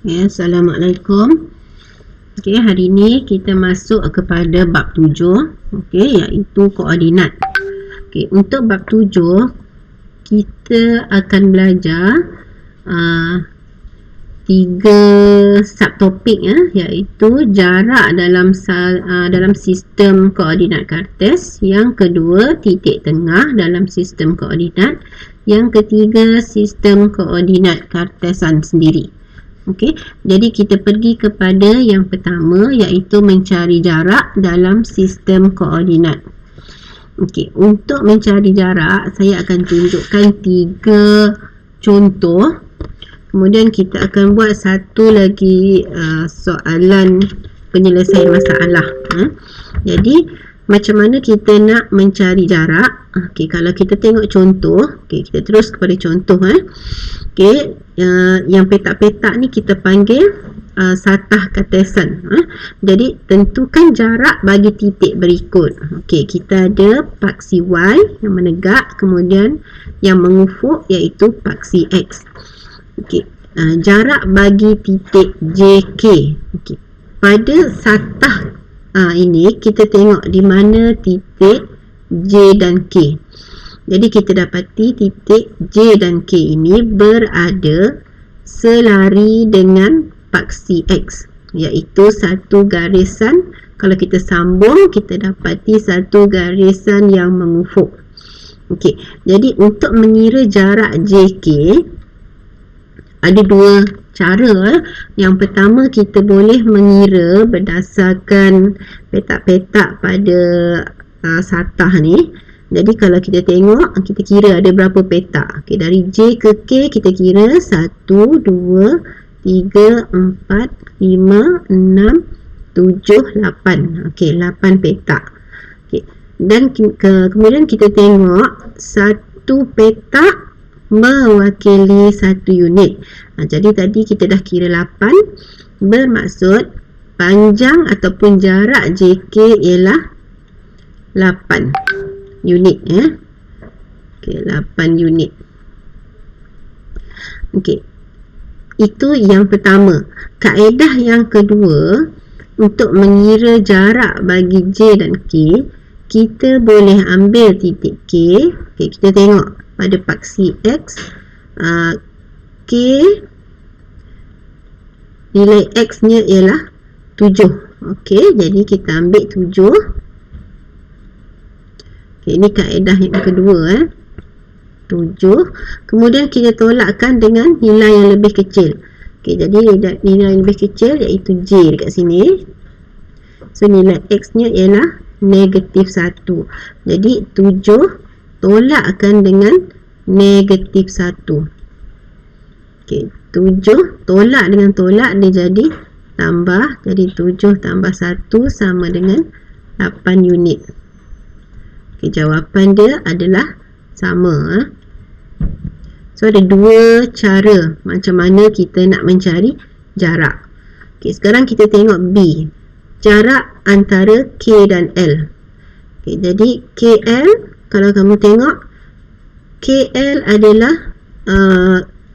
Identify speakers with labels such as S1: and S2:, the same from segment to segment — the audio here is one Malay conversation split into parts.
S1: Assalamualaikum. Okey, hari ni kita masuk kepada bab 7, okey, iaitu koordinat. Okey, untuk bab 7 kita akan belajar 3 subtopik iaitu jarak dalam sistem koordinat kartes, yang kedua titik tengah dalam sistem koordinat, yang ketiga sistem koordinat kartesan sendiri. Okey, jadi kita pergi kepada yang pertama, iaitu mencari jarak dalam sistem koordinat. Okey, untuk mencari jarak saya akan tunjukkan 3 contoh. Kemudian kita akan buat satu lagi soalan penyelesaian masalah. Jadi macam mana kita nak mencari jarak? Okey, kalau kita tengok contoh, okey, kita terus kepada contoh. Okey, yang petak-petak ni kita panggil satah kartesan. Jadi tentukan jarak bagi titik berikut. Okey, kita ada paksi Y yang menegak, kemudian yang mengufuk iaitu paksi X. Okey, jarak bagi titik JK. Okey, pada satah ini kita tengok di mana titik J dan K. Jadi kita dapati titik J dan K ini berada selari dengan paksi X, iaitu satu garisan. Kalau kita sambung, kita dapati satu garisan yang mengufuk. Okey, jadi untuk mengira jarak JK ada 2 cara. Yang pertama, kita boleh mengira berdasarkan petak-petak pada satah ni. Jadi kalau kita tengok, kita kira ada berapa petak. Okey, dari J ke K kita kira 1, 2, 3, 4, 5, 6, 7, 8. Okey, 8 petak. Okey, dan kemudian kita tengok satu petak mewakili 1 unit. Jadi tadi kita dah kira 8, bermaksud panjang ataupun jarak JK ialah 8 unit. Okey, 8 unit. Okey, itu yang pertama. Kaedah yang kedua, untuk mengira jarak bagi J dan K, kita boleh ambil titik K. Okey, kita tengok pada paksi X, K nilai X nya ialah 7. Okey, jadi kita ambil 7. Okey, ini kaedah yang kedua, 7. Kemudian kita tolakkan dengan nilai yang lebih kecil. Okey, jadi nilai yang lebih kecil iaitu J dekat sini. So nilai X nya ialah negatif 1. Jadi 7 tolakkan dengan negatif 1. Okey, 7 tolak dengan tolak, dia jadi tambah. Jadi 7 tambah 1 sama dengan 8 unit. Okey, jawapan dia adalah sama. So ada 2 cara macam mana kita nak mencari jarak. Okey, sekarang kita tengok B, jarak antara K dan L. Okey, jadi KL, kalau kamu tengok, KL adalah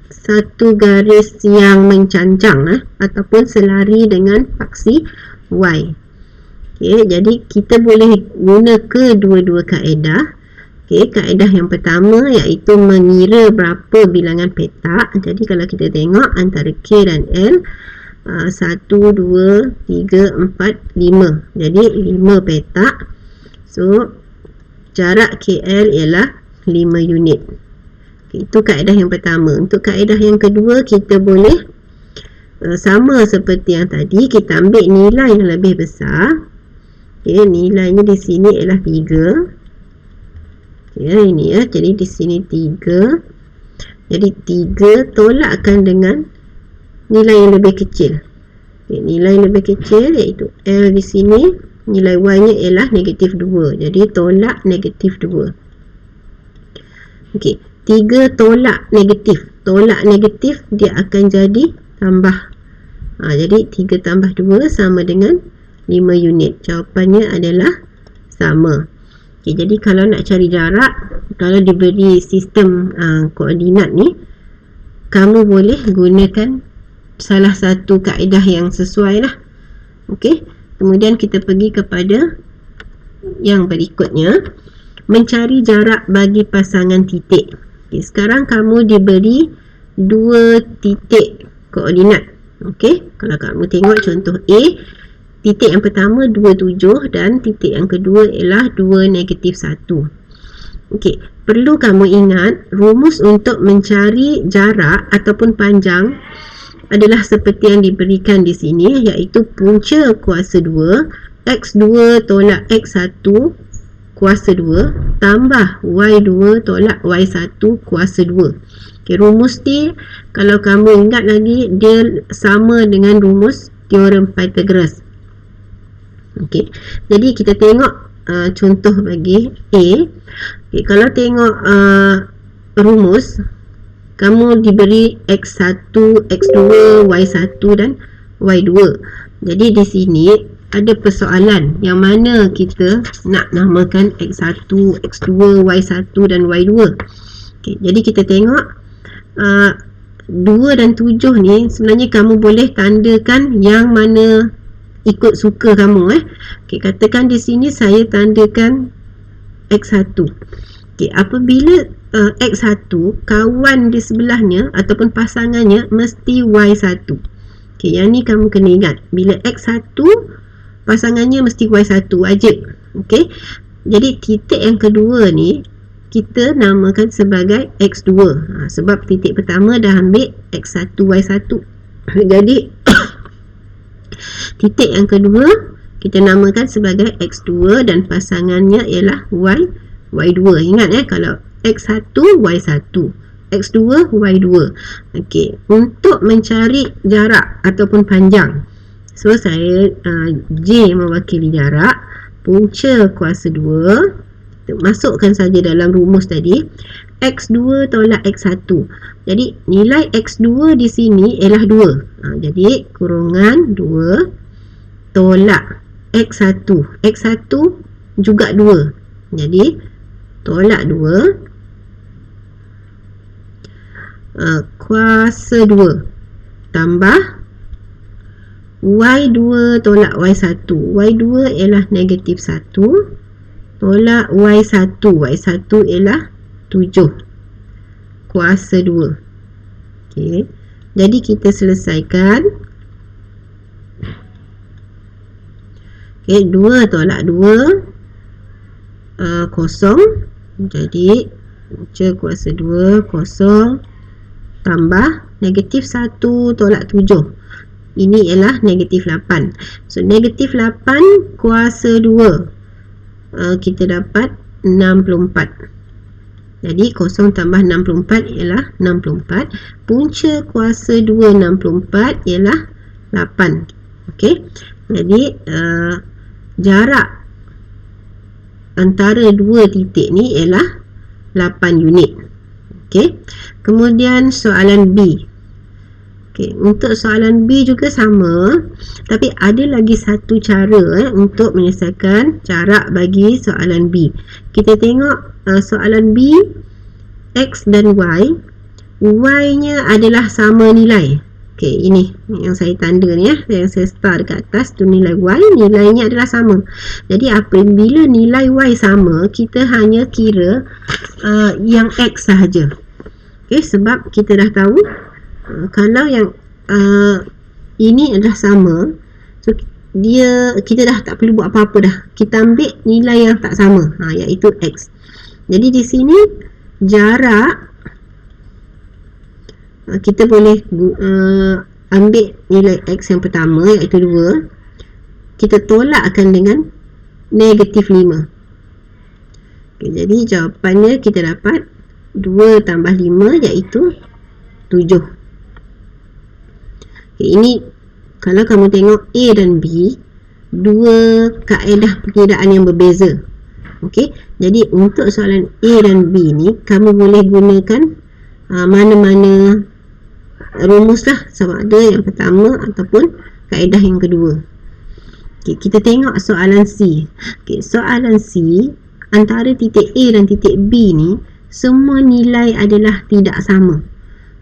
S1: satu garis yang mencancang ataupun selari dengan paksi Y. Okey, jadi kita boleh guna kedua-dua kaedah. Okey, kaedah yang pertama iaitu mengira berapa bilangan petak. Jadi kalau kita tengok antara K dan L, 1, 2, 3, 4, 5. Jadi 5 petak. So jarak KL ialah 5 unit. Okay, itu kaedah yang pertama. Untuk kaedah yang kedua, kita boleh sama seperti yang tadi, kita ambil nilai yang lebih besar. Okay, nilainya di sini ialah 3. Okay, ini jadi di sini 3. Jadi 3 tolakkan dengan nilai yang lebih kecil. Okay, nilai yang lebih kecil iaitu L di sini. Nilai Y nya ialah negatif 2. Jadi tolak negatif 2. Okey, 3 tolak negatif. Tolak negatif dia akan jadi tambah. Jadi 3 tambah 2 sama dengan 5 unit. Jawapannya adalah sama. Okey, jadi kalau nak cari jarak, kalau diberi sistem koordinat ni, kamu boleh gunakan salah satu kaedah yang sesuai lah. Okey, kemudian kita pergi kepada yang berikutnya, mencari jarak bagi pasangan titik. Okay, sekarang kamu diberi 2 titik koordinat. Okey, kalau kamu tengok contoh A, titik yang pertama 27 dan titik yang kedua ialah 2 negatif 1. Okey, perlu kamu ingat rumus untuk mencari jarak ataupun panjang adalah seperti yang diberikan di sini, iaitu punca kuasa 2 X2 tolak X1 kuasa 2 tambah Y2 tolak Y1 kuasa 2. Okay, rumus ni kalau kamu ingat lagi, dia sama dengan rumus teorem Pythagoras. Okay, jadi kita tengok contoh bagi A. Okay, kalau tengok rumus, kamu diberi X1, X2, Y1 dan Y2. Jadi di sini ada persoalan yang mana kita nak namakan X1, X2, Y1 dan Y2. Okay, jadi kita tengok 2 dan 7 ni sebenarnya kamu boleh tandakan yang mana ikut suka kamu. Okay, katakan di sini saya tandakan X1. Okay, apabila X1, kawan di sebelahnya ataupun pasangannya mesti Y1. Okay, yang ni kamu kena ingat. Bila X1, pasangannya mesti Y1, wajib. Okay, jadi titik yang kedua ni kita namakan sebagai X2. Sebab titik pertama dah ambil X1, Y1. Jadi titik yang kedua kita namakan sebagai X2 dan pasangannya ialah Y2. Ingat kalau X1, Y1, X2, Y2. Okey, untuk mencari jarak ataupun panjang, so saya J mewakili jarak, punca kuasa 2, masukkan saja dalam rumus tadi, X2 tolak X1. Jadi nilai X2 di sini ialah 2. Jadi kurungan 2 tolak X1. X1 juga 2. Jadi tolak 2 kuasa 2 tambah Y2 tolak Y1. Y2 ialah negatif 1 tolak Y1. Y1 ialah 7 kuasa 2. Okey, jadi kita selesaikan. Okey, 2 tolak 2 kosong. Jadi punca kuasa 2 kosong tambah negatif 1 tolak 7. Ini ialah negatif 8. So negatif 8 kuasa 2 kita dapat 64. Jadi kosong tambah 64 ialah 64. Punca kuasa 2 64 ialah 8. Okey, jadi jarak antara dua titik ni ialah 8 unit. Okey, kemudian soalan B. Okay, untuk soalan B juga sama, tapi ada lagi satu cara untuk menyelesaikan jarak bagi soalan B. Kita tengok soalan B, X dan Y. Y-nya adalah sama nilai. Okay, ini yang saya tanda ni yang saya star dekat atas tu nilai Y, nilainya adalah sama. Jadi apabila nilai Y sama, kita hanya kira yang X sahaja. Okay, sebab kita dah tahu kalau yang ini adalah sama, so kita dah tak perlu buat apa-apa dah. Kita ambil nilai yang tak sama, iaitu X. Jadi di sini jarak kita boleh ambil nilai X yang pertama, iaitu 2. Kita tolakkan dengan negatif 5. Okay, jadi jawapannya kita dapat 2 tambah 5 iaitu 7. Okay, ini kalau kamu tengok A dan B, dua kaedah perkiraan yang berbeza. Okey, jadi untuk soalan A dan B ni kamu boleh gunakan mana-mana rumus lah, sama ada yang pertama ataupun kaedah yang kedua. Okey, kita tengok soalan C. Okey, soalan C, antara titik A dan titik B ni semua nilai adalah tidak sama.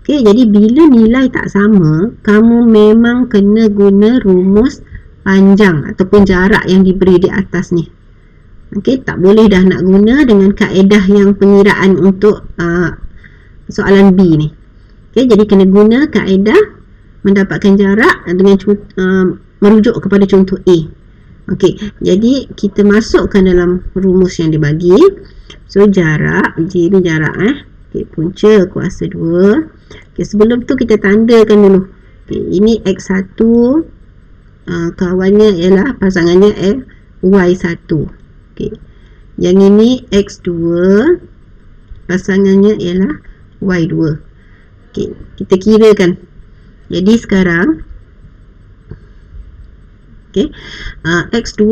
S1: Okey, jadi bila nilai tak sama, kamu memang kena guna rumus panjang ataupun jarak yang diberi di atas ni. Okey, tak boleh dah nak guna dengan kaedah yang pengiraan untuk soalan B ni. Okey, jadi kena guna kaedah mendapatkan jarak dengan merujuk kepada contoh A. Okey, jadi kita masukkan dalam rumus yang dibagi. So jarak, J ni jarak okey, punca kuasa 2. Okey, sebelum tu kita tandakan dulu. Okey, ini X1, kawannya ialah pasangannya Y1. Okey. Yang ini X2, pasangannya ialah Y2. Okey, kita kirakan. Jadi sekarang okey, X2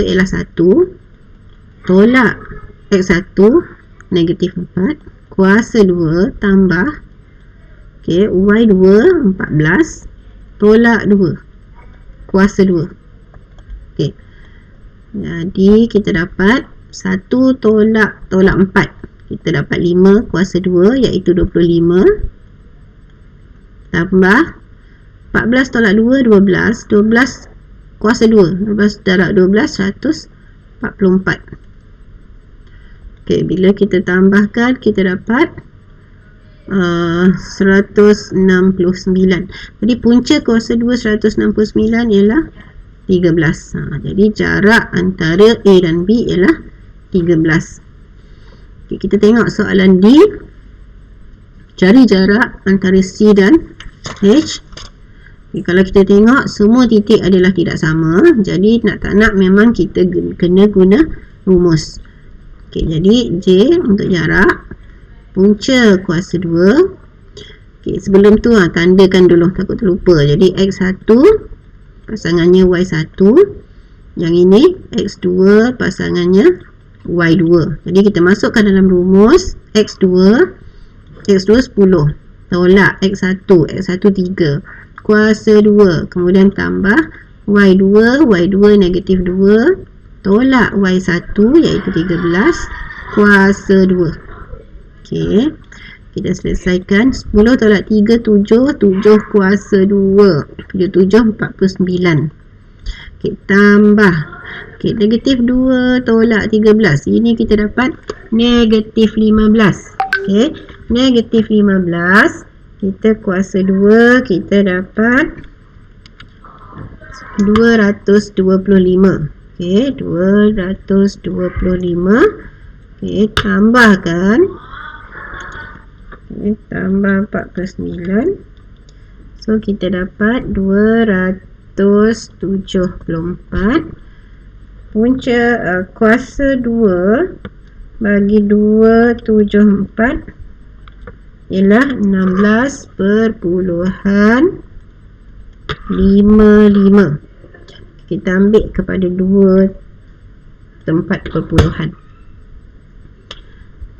S1: ialah 1, tolak X1 negatif 4, kuasa 2 tambah okey, Y2 14, tolak 2, kuasa 2. Okey, jadi kita dapat 1 tolak 4, kita dapat 5 kuasa 2 iaitu 25, tambah 14 tolak 2 12, 12 kuasa 2, 12 darab 12 144. Okey, bila kita tambahkan kita dapat 169. Jadi punca kuasa 2 169 ialah 13. Jadi jarak antara A dan B ialah 13. Okay, kita tengok soalan D. Cari jarak antara C dan H. Okay, kalau kita tengok semua titik adalah tidak sama, jadi nak tak nak memang kita kena guna rumus. Okay, jadi J untuk jarak, punca kuasa 2. Okay, sebelum tu tandakan dulu, takut terlupa. Jadi X1 pasangannya Y1, yang ini X2 pasangannya Y2. Jadi kita masukkan dalam rumus X2 10, tolak X1 3, kuasa 2, kemudian tambah Y2 negatif 2, tolak Y1 iaitu 13, kuasa 2. Okey, kita selesaikan. 10 tolak 3 7, 7 kuasa 2, 7 49. Okey, tambah negatif 2 tolak 13, ini kita dapat negatif 15. Okey, negatif 15, kita kuasa 2, kita dapat 225. Okey, 225. Okey, tambahkan. Okey, tambah 49. So kita dapat 274. Punca kuasa 2 bagi 274 ialah 16,55. Kita ambil kepada 2 tempat perpuluhan.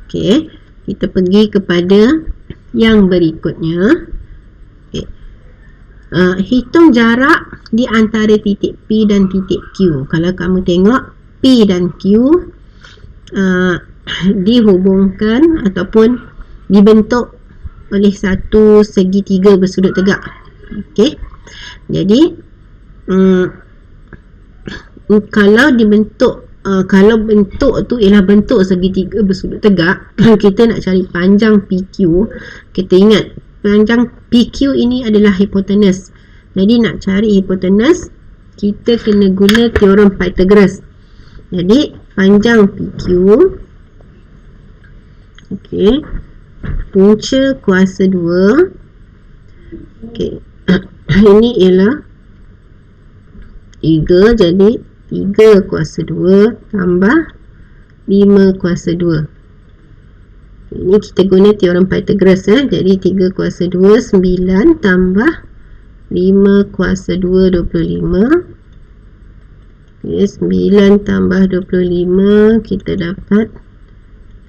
S1: Okey, kita pergi kepada yang berikutnya. Okey, hitung jarak di antara titik P dan titik Q. Kalau kamu tengok P dan Q dihubungkan ataupun dibentuk oleh satu segitiga bersudut tegak. Okey, jadi kalau dibentuk kalau bentuk tu ialah bentuk segitiga bersudut tegak, kita nak cari panjang PQ. Kita ingat panjang PQ ini adalah hipotenus. Jadi nak cari hipotenus, kita kena guna teorem Pythagoras. Jadi panjang PQ, okey, punca kuasa 2. Okey, ini ialah 3, jadi 3 kuasa 2 tambah 5 kuasa 2. Ini kita guna teorem Pythagoras. Jadi 3 kuasa 2 9 tambah 5 kuasa 2 25. Okay, 9 tambah 25 kita dapat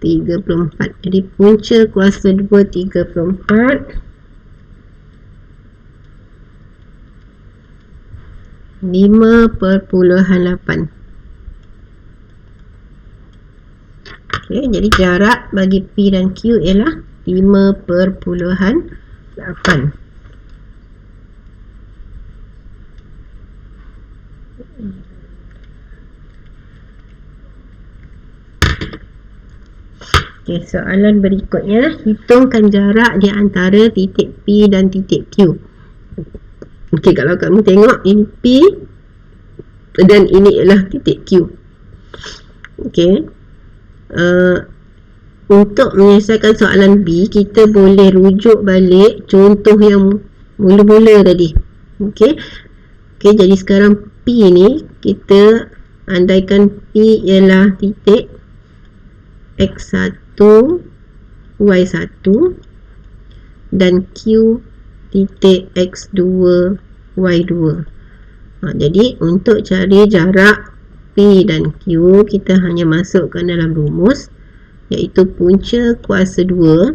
S1: 34. Jadi punca kuasa 2 34, 5,8. Okay, jadi jarak bagi P dan Q ialah 5,8. 8. Okey, soalan berikutnya, hitungkan jarak di antara titik P dan titik Q. Okey, kalau kamu tengok ini P dan ini ialah titik Q. Okey. Untuk menyelesaikan soalan B, kita boleh rujuk balik contoh yang mula-mula tadi. Okey. Okey, jadi sekarang P ni kita andaikan P ialah titik X1 Y1 dan Q titik X2 Y2. Jadi untuk cari jarak P dan Q, kita hanya masukkan dalam rumus, iaitu punca kuasa 2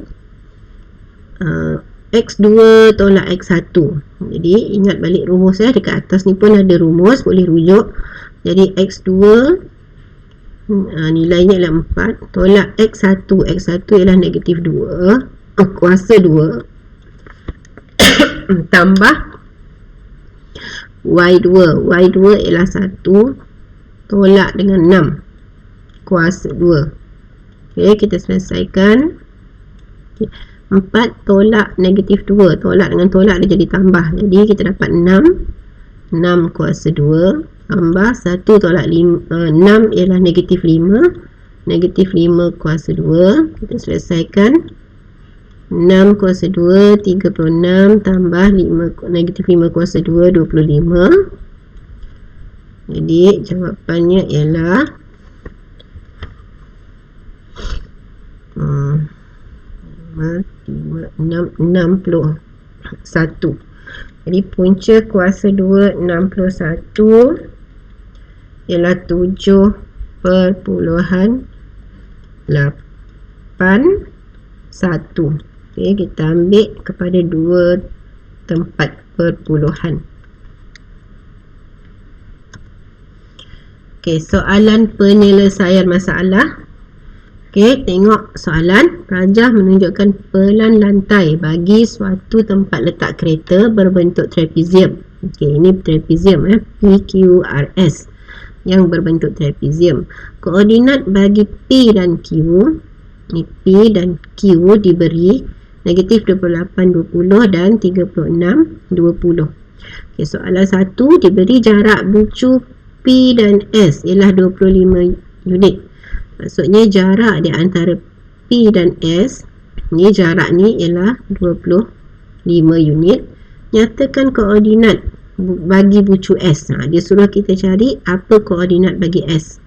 S1: X2 tolak X1. Jadi ingat balik rumus dekat atas ni pun ada rumus, boleh rujuk. Jadi X2 nilainya ialah 4 tolak X1. X1 ialah negatif 2 kuasa 2 tambah Y2. Y2 ialah 1 tolak dengan 6 kuasa 2. Okey, kita selesaikan. 4 tolak negatif 2, tolak dengan tolak dia jadi tambah, jadi kita dapat 6 kuasa 2 tambah 1 tolak 5, 6 ialah negatif 5, negatif 5 kuasa 2. Kita selesaikan. 6 kuasa 2 36 tambah 5, negatif 5 kuasa 2 25. Jadi jawapannya ialah 61. Jadi punca kuasa 2 61 ialah 7.81. Okey, kita ambil kepada 2 tempat perpuluhan. Okey, soalan penyelesaian masalah. Okey, tengok soalan. Rajah menunjukkan pelan lantai bagi suatu tempat letak kereta berbentuk trapezium. Okey, ini trapezium PQRS yang berbentuk trapezium. Koordinat bagi P dan Q, ni P dan Q diberi negatif 28 20 dan 36 20. Okey, soalan 1 diberi jarak bucu P dan S ialah 25 unit. Maksudnya jarak di antara P dan S ni, jarak ni ialah 25 unit. Nyatakan koordinat bagi bucu S. Dia suruh kita cari apa koordinat bagi S.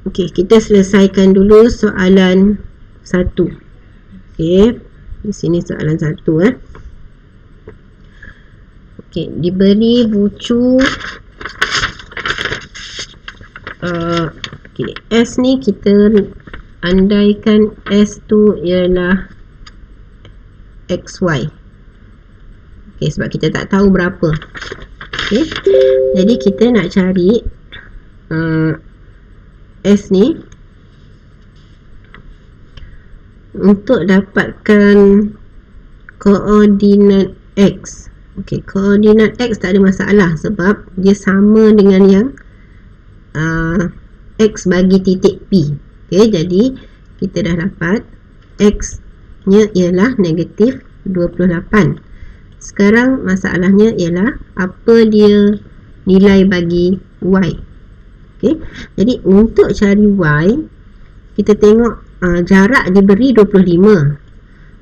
S1: Okey, kita selesaikan dulu soalan 1. Okey, di sini soalan 1 Okey, diberi bucu okay, S ni kita andaikan S tu ialah XY. Okey, sebab kita tak tahu berapa. Okey, jadi kita nak cari S ni untuk dapatkan koordinat X. Okey, koordinat X tak ada masalah sebab dia sama dengan yang X bagi titik P. Okey, jadi kita dah dapat X nya ialah negatif 28. Sekarang masalahnya ialah apa dia nilai bagi Y. Okey, jadi untuk cari Y, kita tengok jarak diberi 25.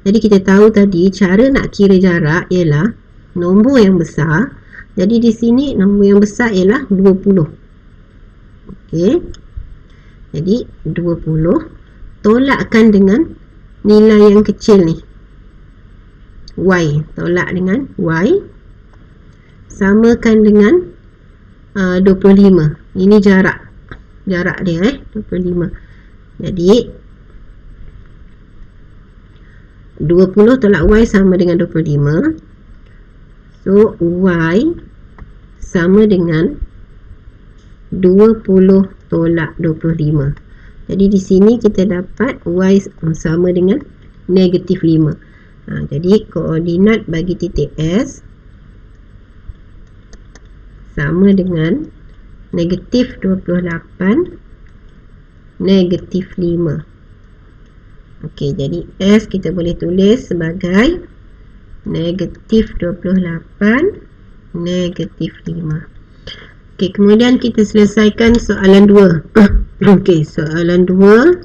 S1: Jadi kita tahu tadi cara nak kira jarak ialah nombor yang besar. Jadi di sini nombor yang besar ialah 20. Okey, jadi 20 tolakkan dengan nilai yang kecil ni, Y, tolak dengan Y, samakan dengan 25. Ini jarak dia 25. Jadi 20 tolak Y sama dengan 25. So Y sama dengan 20 tolak 25. Jadi di sini kita dapat Y sama dengan negatif 5. Jadi koordinat bagi titik S sama dengan negatif 28, negatif 5. Okey, jadi S kita boleh tulis sebagai negatif 28, negatif 5. Okey, kemudian kita selesaikan soalan 2. Okey, soalan 2.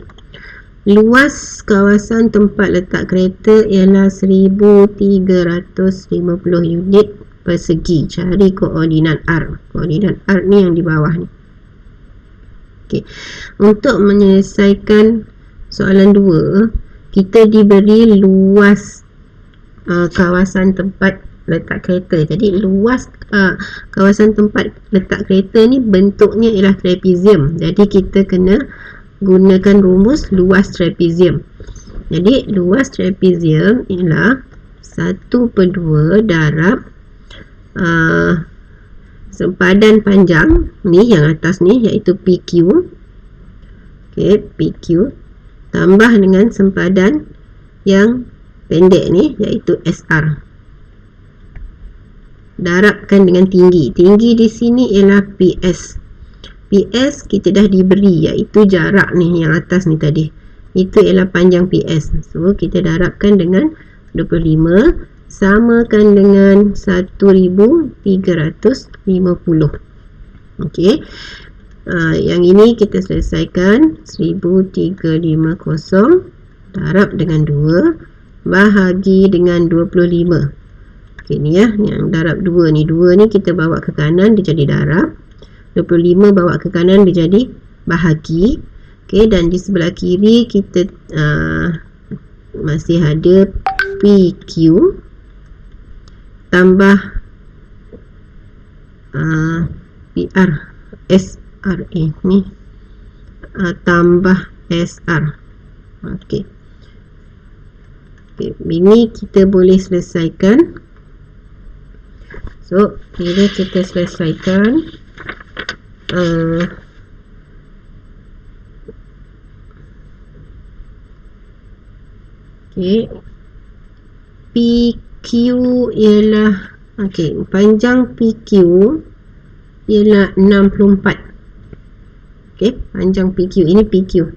S1: Luas kawasan tempat letak kereta ialah 1350 unit persegi. Cari koordinat R. Koordinat R ni yang di bawah ni. Okey. Untuk menyelesaikan soalan 2, kita diberi luas kawasan tempat letak kereta. Jadi luas kawasan tempat letak kereta ni bentuknya ialah trapezium. Jadi kita kena gunakan rumus luas trapezium. Jadi luas trapezium ialah 1/2 darab sempadan panjang ni yang atas ni, iaitu PQ. Okey, PQ tambah dengan sempadan yang pendek ni, iaitu SR. Darabkan dengan tinggi. Tinggi di sini ialah PS. PS kita dah diberi, iaitu jarak ni yang atas ni tadi. Itu ialah panjang PS. So kita darabkan dengan 25, samakan dengan 1350. Okey. Yang ini kita selesaikan. 1350 darab dengan 2 bahagi dengan 25. Okey, ni ya, yang darab 2 ni. 2 ni kita bawa ke kanan, dia jadi darab. 25 bawa ke kanan, dia jadi bahagi. Okey, dan di sebelah kiri kita masih ada PQ tambah PR SR ni tambah SR. Okey. Okey, ini kita boleh selesaikan. So, bila kita selesaikan okey, PQ ialah panjang PQ ialah 64. Okey, panjang PQ ini PQ.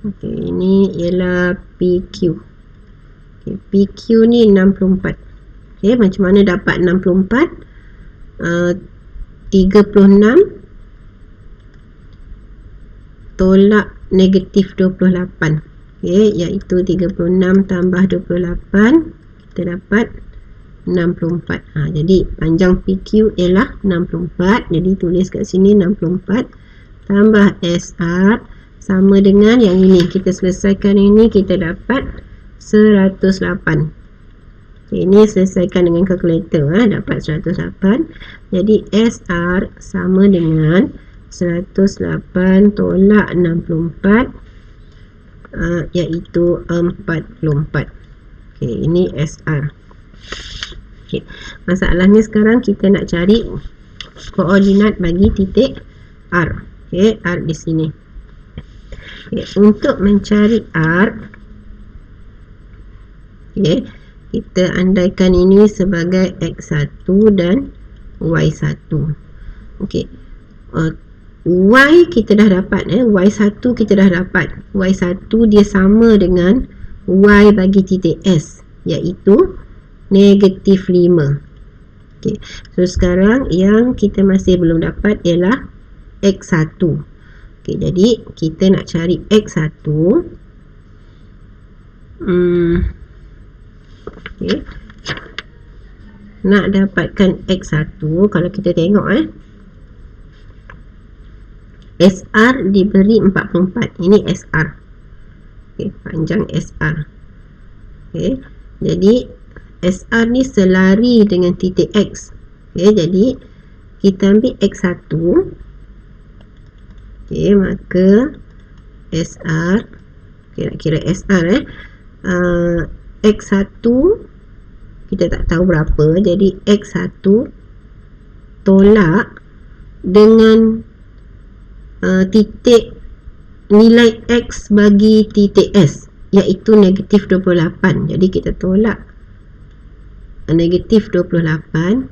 S1: Okey, ini ialah PQ. Okey, PQ ni 64. Okey, macam mana dapat 64? 36 tolak negatif 28. Okey, iaitu 36 tambah 28, kita dapat 64. Jadi panjang PQ ialah 64. Jadi tulis kat sini 64 tambah SR sama dengan yang ini. Kita selesaikan ini, kita dapat 108. Okay, ini selesaikan dengan kalkulator, dapat 108. Jadi SR sama dengan 108 tolak 64, iaitu 44. Okay, ini SR. Okay. Masalahnya sekarang kita nak cari koordinat bagi titik R. Okay, R di sini. Okay, untuk mencari R, okay, kita andaikan ini sebagai X1 dan Y1. Okay. Y kita dah dapat, Y1 kita dah dapat. Y1 dia sama dengan Y bagi titik S, iaitu negatif 5. Okay. So sekarang yang kita masih belum dapat ialah X1. Okay, jadi kita nak cari X1. Okay. Nak dapatkan X1, kalau kita tengok SR diberi 44. Ini SR. Okay, panjang SR. Okay, jadi SR ni selari dengan titik X. Okay, jadi kita ambil X1. Okay, maka SR, okay, nak kira SR X1 kita tak tahu berapa, jadi X1 tolak dengan titik nilai X bagi titik S. iaitu negatif 28. Jadi kita tolak negatif 28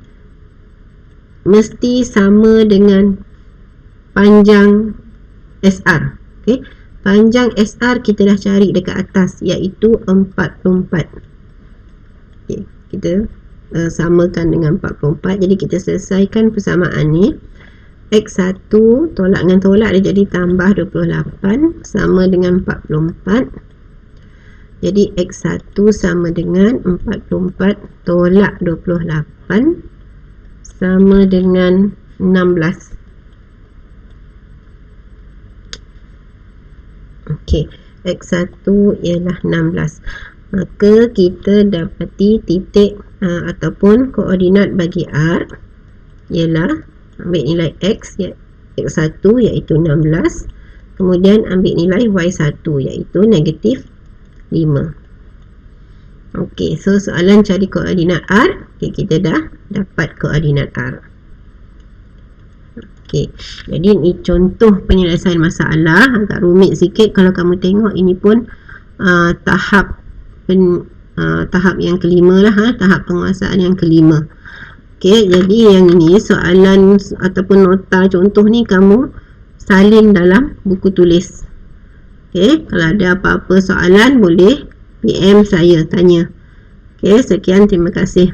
S1: mesti sama dengan panjang SR. Okay. Panjang SR kita dah cari dekat atas, iaitu 44. Okay. Kita samakan dengan 44. Jadi kita selesaikan persamaan ni. X1 tolak dengan tolak dia jadi tambah 28 sama dengan 44. Jadi X1 sama dengan 44 tolak 28 sama dengan 16. Okey, X1 ialah 16. Maka kita dapati titik ataupun koordinat bagi R ialah ambil nilai X, X1 iaitu 16. Kemudian ambil nilai Y1 iaitu negatif 5. Okey, so soalan cari koordinat R. Okay, kita dah dapat koordinat R. Okey, jadi ni contoh penyelesaian masalah. Agak rumit sikit kalau kamu tengok. Ini pun tahap yang kelima lah, tahap penguasaan yang kelima. Okey, jadi yang ini soalan ataupun nota contoh ni kamu salin dalam buku tulis. Okey, kalau ada apa-apa soalan boleh PM saya tanya. Okey, sekian, terima kasih.